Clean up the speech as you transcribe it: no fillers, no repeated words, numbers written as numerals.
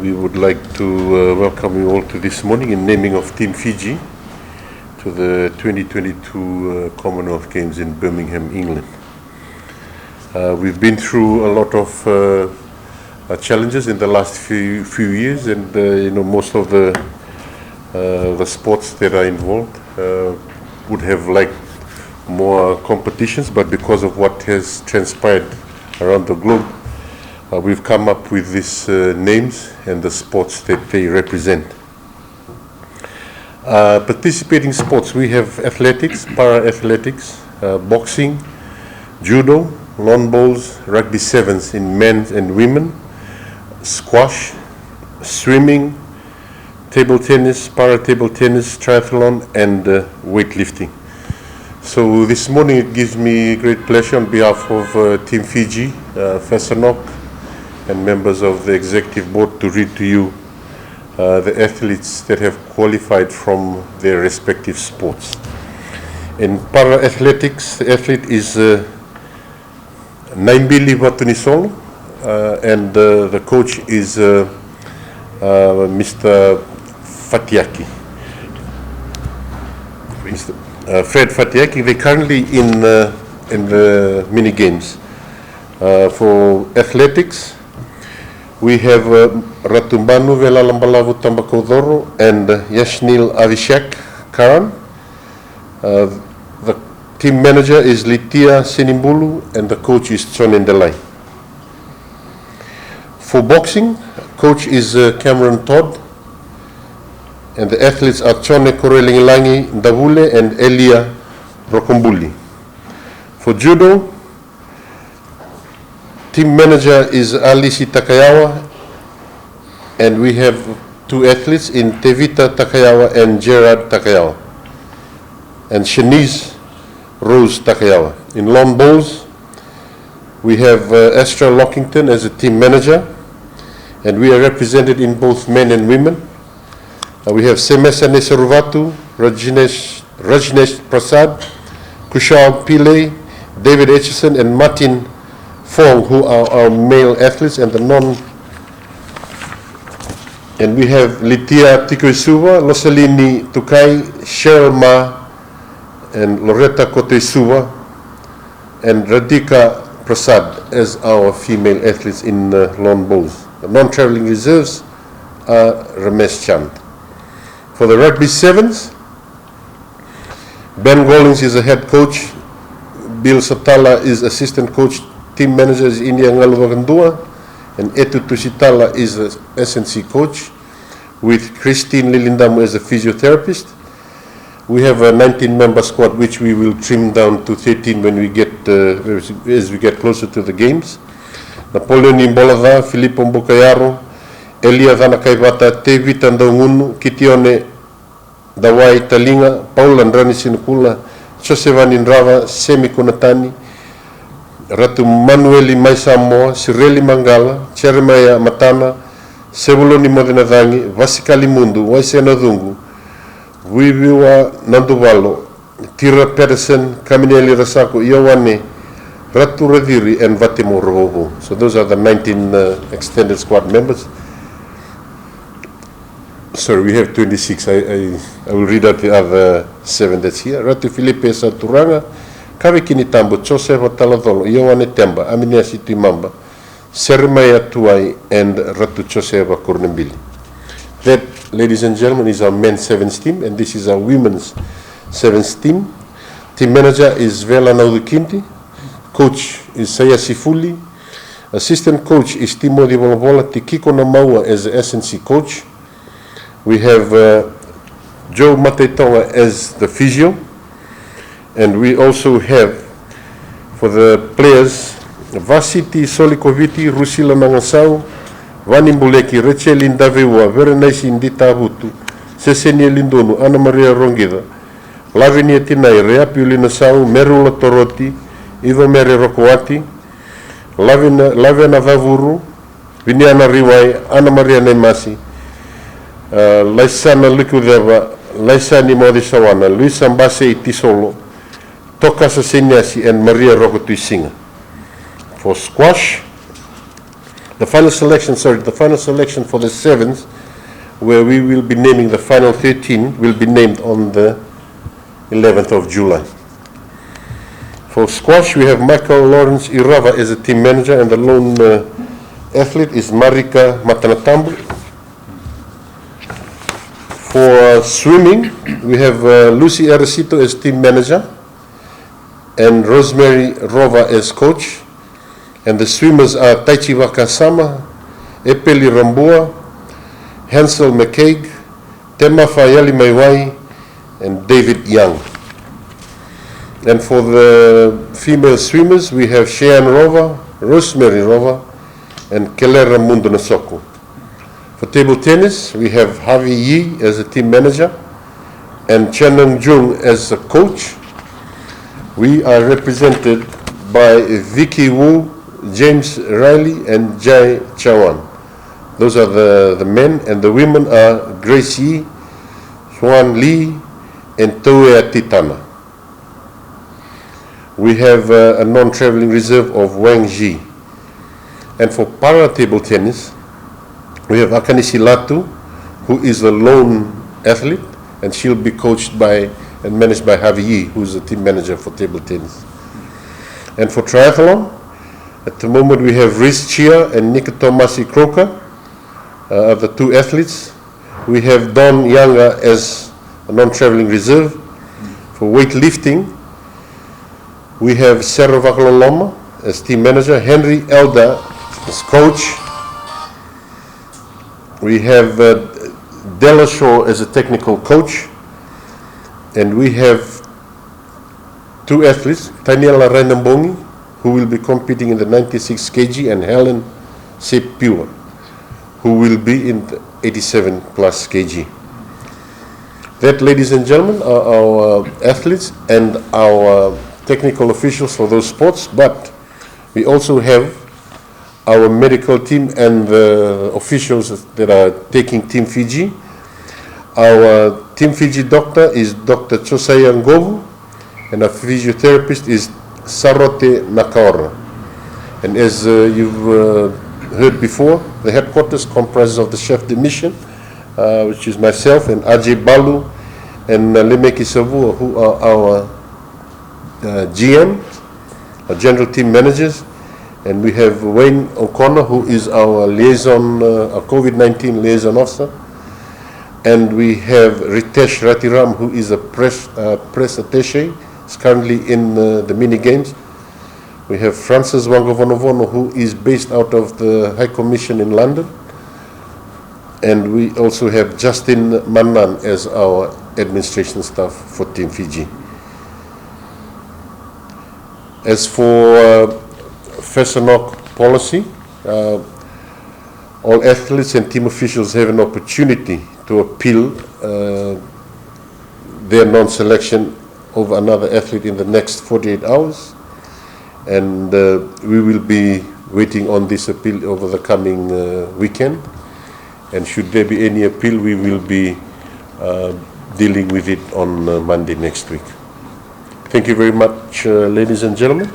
We would like to welcome you all to this morning in naming of Team Fiji to the 2022 Commonwealth Games in Birmingham, England. We've been through a lot of challenges in the last few years, and most of the sports that are involved would have liked more competitions, but because of what has transpired around the globe, we've come up with these names and the sports that they represent. Participating sports, we have athletics, para-athletics, boxing, judo, lawn bowls, rugby sevens in men and women, squash, swimming, table tennis, para-table tennis, triathlon, and weightlifting. So this morning it gives me great pleasure on behalf of Team Fiji, Fesanok, and members of the executive board to read to you the athletes that have qualified from their respective sports. In para-athletics, the athlete is Naimbili Watunisolo, and the coach is Mr. Fatiaki. Fred Fatiaki. They're currently in the mini games. For athletics, we have Ratumbanu Velalambalavu Tambakodoro and Yashnil Avishek Karan. The team manager is Litia Senimbulu and the coach is Chonendelai. For boxing, coach is Cameron Todd, and the athletes are Chone Korelingilangi Ndavule and Elia Rokombuli. For judo, team manager is Alice Takayawa, and we have two athletes in Tevita Takayawa and Gerard Takayawa, and Shanice Rose Takayawa. In lawn bowls, we have Astra Lockington as a team manager, and we are represented in both men and women. We have Semesa Neseruvatu, Rajnesh Prasad, Kushal Pillay, David Etchison, and Martin Fong, who are our male athletes, and and we have Litia Tikoisuva, Losalini Tukai, Cheryl Ma, and Loretta Koteisuva, and Radhika Prasad as our female athletes in lawn bowls. The non-traveling reserves are Ramesh Chand. For the rugby sevens, Ben Gollings is a head coach, Bill Satala is assistant coach, team manager is India Ngaluvagandua, and Etu Tushitala is the SNC coach, with Christine Lilindamu as a physiotherapist. We have a 19-member squad, which we will trim down to 13 when we get as we get closer to the games. Napoleon Imbolava, Filippo Mbokayaro, Elia Vanakaivata, Tevi Tandaungunu, Kitione Dawai Talinga, Paula Ndrani Sinukula, Josevan Indrava, Semi Konatani, Ratu Manueli Maisamoa, Sireli Mangala, Cheremaya Matana, Sebuloni Modinadangi, Vasikali Mundu, Waisena Dungu, Wiviwa Nanduvalo, Tira Pedersen, Kamineli Rasako, Iowane, Ratu Radiri, and Vatimo Rohoho. So those are the 19 extended squad members. Sorry, we have 26. I will read out the other 7 that's here. Ratu Filipe Saturanga, Kavekini Tambo, Joseph Taladolo, Iowane Temba, Aminiasi Timamba, Sermaya Tuai, and Ratu Joseva Kornembili. That, ladies and gentlemen, is our men's sevens team, and this is our women's sevens team. Team manager is Vela Naudukinti, coach is Saya Sifuli, assistant coach is Timo Di Volovola, Tikiko Namaua as the SNC coach. We have Joe Matetonga as the physio, and we also have, for the players, Vasiti Solikoviti, Rusila Nangasau, Vani Mbuleki, Rachel Indavewa, Verenaisi Inditavutu, Sesenia Lindonu, Ana Maria Rongida, Lavinia Tinai, Reapi Ulinasau, Merula Toroti, Iva Mary Rokoati, Lavena Vavuru, Viniana Riwai, Ana Maria Nemasi, Laisana Likudeva, Laisani Modisawana, Luisa Mbase Tisolo, Tokasa Senyasi, and Maria Rokotuisinga. For squash, The final selection for the 7th, where we will be naming the final 13, will be named on the 11th of July. For squash, we have Michael Lawrence Irava as a team manager, and the lone athlete is Marika Matanatambu. For swimming, we have Lucy Aracito as team manager and Rosemary Rova as coach. And the swimmers are Taichi Wakasama, Epeli Rambua, Hansel McCaig, Tema Fayali Maiwai, and David Young. And for the female swimmers, we have Cheyenne Rova, Rosemary Rova, and Kelera Mundonasoku. For table tennis, we have Harvey Yi as a team manager and Chanang Jung as a coach. We are represented by Vicky Wu, James Riley, and Jai Chawan. Those are the men, and the women are Grace Yi, Xuan Lee, and Toea Titana. We have a non-traveling reserve of Wang Ji. And for para table tennis, we have Akane Silatu, who is a lone athlete, and she'll be coached by and managed by Harvey Yi, who is a team manager for table tennis. And for triathlon, at the moment we have Rhys Chia and Nika Tomasi Croker, the two athletes. We have Don Yanga as a non-traveling reserve. For weightlifting, we have Sarah Vakaloloma as team manager, Henry Elder as coach. We have Della Shaw as a technical coach. And we have two athletes, Taniela Rainambongi, who will be competing in the 96 kg, and Helen Sepiwa, who will be in the 87 plus kg. That, ladies and gentlemen, are our athletes and our technical officials for those sports, but we also have our medical team and the officials that are taking Team Fiji. Our Team Fiji doctor is Dr. Chosaya Ngovu, and our physiotherapist is Sarote Nakaora. And as you've heard before, the headquarters comprises of the chef de mission, which is myself, and Ajay Balu and Lemeki Savua, who are our GM, our general team managers. And we have Wayne O'Connor, who is our liaison, our COVID-19 liaison officer. And we have Ritesh Ratiram, who is a press attaché. He's currently in the mini games. We have Francis Wangovonovono, who is based out of the High Commission in London. And we also have Justin Mannan as our administration staff for Team Fiji. As for FESANOC policy, all athletes and team officials have an opportunity to appeal their non-selection over another athlete in the next 48 hours. And we will be waiting on this appeal over the coming weekend. And should there be any appeal, we will be dealing with it on Monday next week. Thank you very much, ladies and gentlemen.